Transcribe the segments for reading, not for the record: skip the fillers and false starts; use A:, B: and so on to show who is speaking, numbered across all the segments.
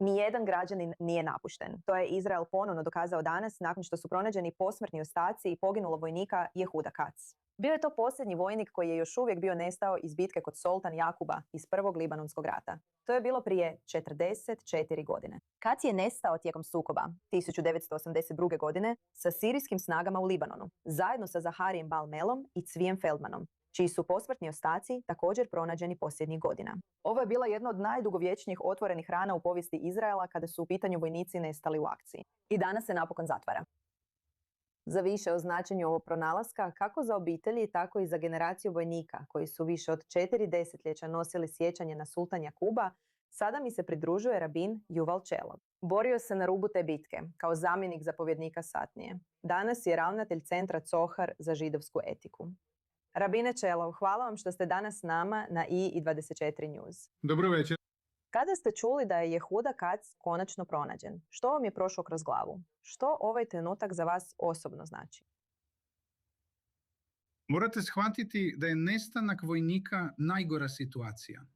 A: Nijedan građanin nije napušten. To je Izrael ponovno dokazao danas nakon što su pronađeni posmrtni ostaci i poginulog vojnika Jehuda Katz. Bio je to posljednji vojnik koji je još uvijek bio nestao iz bitke kod Soltan Jakuba iz Prvog libanonskog rata. To je bilo prije 44 godine. Katz je nestao tijekom sukoba 1982. godine sa sirijskim snagama u Libanonu, zajedno sa Zaharijem Balmelom i Cvijem Feldmanom, čiji su posmrtni ostaci također pronađeni posljednjih godina. Ovo je bila jedna od najdugovječnijih otvorenih rana u povijesti Izraela kada su u pitanju vojnici nestali u akciji. I danas se napokon zatvara. Za više o značenju ovog pronalaska, kako za obitelji, tako i za generaciju vojnika koji su više od 4 desetljeća nosili sjećanje na sultan Jakuba, sada mi se pridružuje rabin Yuval Čelov. Borio se na rubu te bitke, kao zamjenik zapovjednika satnije. Danas je ravnatelj centra Cohar za židovsku etiku. Rabine Čelov, hvala vam što ste danas s nama na i24 News.
B: Dobro večer.
A: Kada ste čuli da je Jehuda Katz konačno pronađen, što vam je prošlo kroz glavu? Što ovaj trenutak za vas osobno znači?
B: Morate shvatiti da je nestanak vojnika najgora situacija.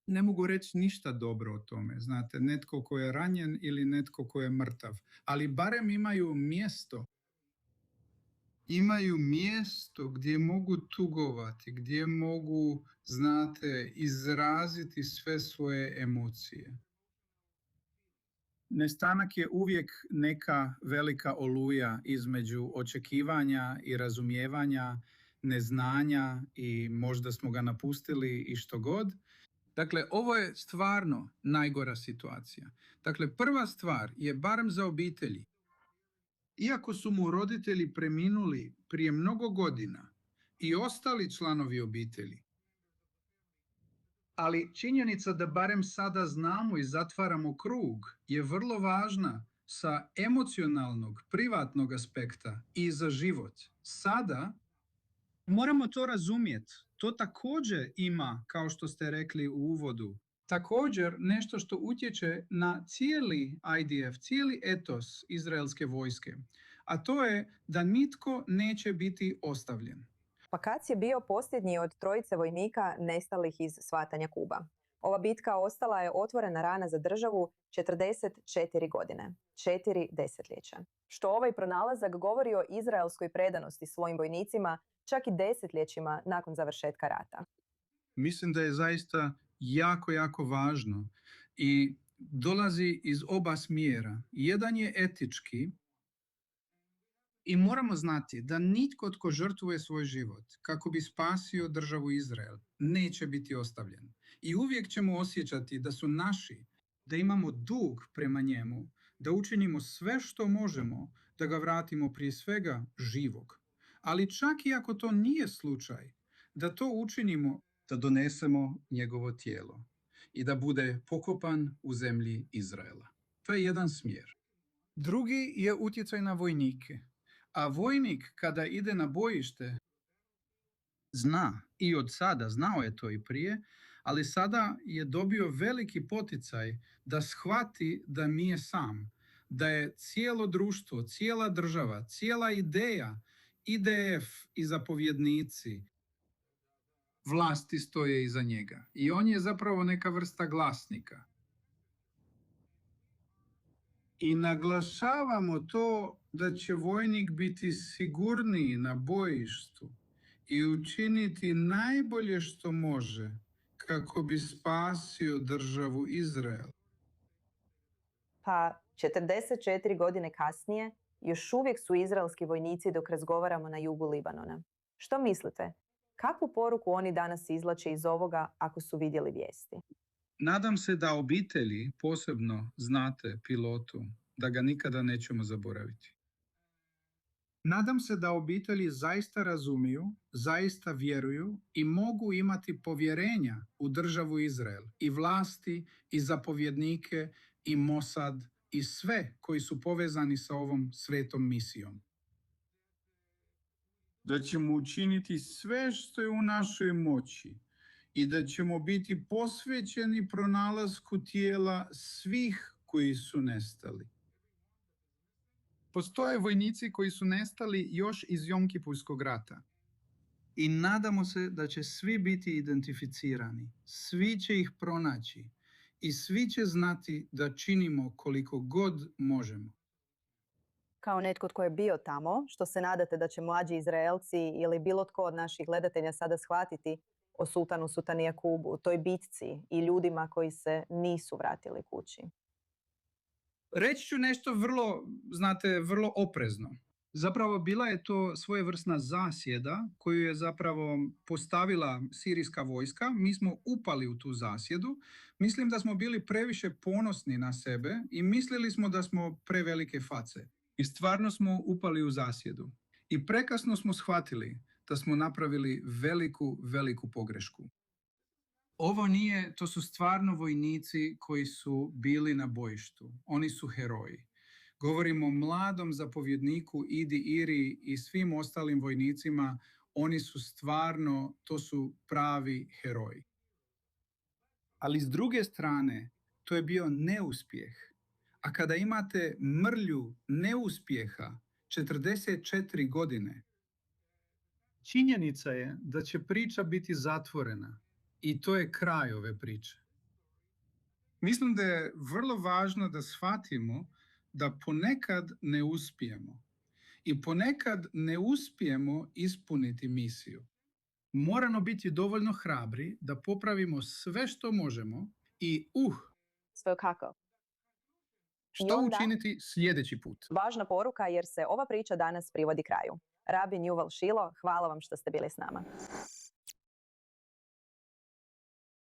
B: Ne mogu reći ništa dobro o tome. Znate, netko ko je ranjen ili netko ko je mrtav. Ali barem imaju mjesto. Imaju mjesto gdje mogu tugovati, gdje mogu, znate, izraziti sve svoje emocije. Nestanak je uvijek neka velika oluja između očekivanja i razumijevanja, neznanja i možda smo ga napustili i što god. Dakle, ovo je stvarno najgora situacija. Dakle, prva stvar je barem za obitelji. Iako su mu roditelji preminuli prije mnogo godina i ostali članovi obitelji, ali činjenica da barem sada znamo i zatvaramo krug je vrlo važna sa emocionalnog, privatnog aspekta i za život. Sada moramo to razumjeti. To također ima, kao što ste rekli u uvodu, također nešto što utječe na cijeli IDF, cijeli etos izraelske vojske. A to je da nitko neće biti ostavljen.
A: Pa Katz je bio posljednji od trojice vojnika nestalih iz Svatanja Kuba. Ova bitka ostala je otvorena rana za državu 44 godine, 4 desetljeća. Što ovaj pronalazak govori o izraelskoj predanosti svojim vojnicima čak i desetljećima nakon završetka rata.
B: Mislim da je zaista jako važno i dolazi iz oba smjera. Jedan je etički i moramo znati da nitko tko žrtvuje svoj život kako bi spasio državu Izrael neće biti ostavljen. I uvijek ćemo osjećati da su naši, da imamo dug prema njemu, da učinimo sve što možemo da ga vratimo prije svega živog. Ali čak i ako to nije slučaj, da to učinimo, da donesemo njegovo tijelo i da bude pokopan u zemlji Izraela. To je jedan smjer. Drugi je utjecaj na vojnike. A vojnik kada ide na bojište zna i od sada, znao je to i prije, ali sada je dobio veliki poticaj da shvati da nije sam, da je cijelo društvo, cijela država, cijela ideja, IDF i zapovjednici, vlasti stoje iza njega. I on je zapravo neka vrsta glasnika. I naglašavamo to da će vojnik biti sigurniji na bojištu i učiniti najbolje što može kako bi spasio državu Izrael.
A: Pa 44 godine kasnije još uvijek su izraelski vojnici dok razgovaramo na jugu Libanona. Što mislite? Kakvu poruku oni danas izvlače iz ovoga ako su vidjeli vijesti?
B: Nadam se da obitelji, posebno znate pilotu, da ga nikada nećemo zaboraviti. Nadam se da obitelji zaista razumiju, zaista vjeruju i mogu imati povjerenja u državu Izrael i vlasti i zapovjednike i Mossad i sve koji su povezani sa ovom svetom misijom. Da ćemo učiniti sve što je u našoj moći i da ćemo biti posvećeni pronalasku tijela svih koji su nestali. Postoje vojnici koji su nestali još iz Jomkipurskog rata. I nadamo se da će svi biti identificirani. Svi će ih pronaći i svi će znati da činimo koliko god možemo.
A: Kao netko tko je bio tamo, što se nadate da će mlađi Izraelci ili bilo tko od naših gledatelja sada shvatiti o sultanu Sultan Jakubu, toj bitci i ljudima koji se nisu vratili kući?
B: Reći ću nešto vrlo oprezno. Zapravo bila je to svojevrsna zasjeda koju je zapravo postavila sirijska vojska. Mi smo upali u tu zasjedu. Mislim da smo bili previše ponosni na sebe i mislili smo da smo prevelike face. I stvarno smo upali u zasjedu. I prekasno smo shvatili da smo napravili veliku pogrešku. To su stvarno vojnici koji su bili na bojištu. Oni su heroji. Govorimo o mladom zapovjedniku Idi Iri i svim ostalim vojnicima. To su pravi heroji. Ali s druge strane, to je bio neuspjeh. A kada imate mrlju neuspjeha 44 godine, činjenica je da će priča biti zatvorena. I to je kraj ove priče. Mislim da je vrlo važno da shvatimo da ponekad ne uspijemo. I ponekad ne uspijemo ispuniti misiju. Moramo biti dovoljno hrabri da popravimo sve što možemo i
A: Sve kako?
B: što učiniti sljedeći put.
A: Važna poruka jer se ova priča danas privodi kraju. Rabin Yuval Shilo, hvala vam što ste bili s nama.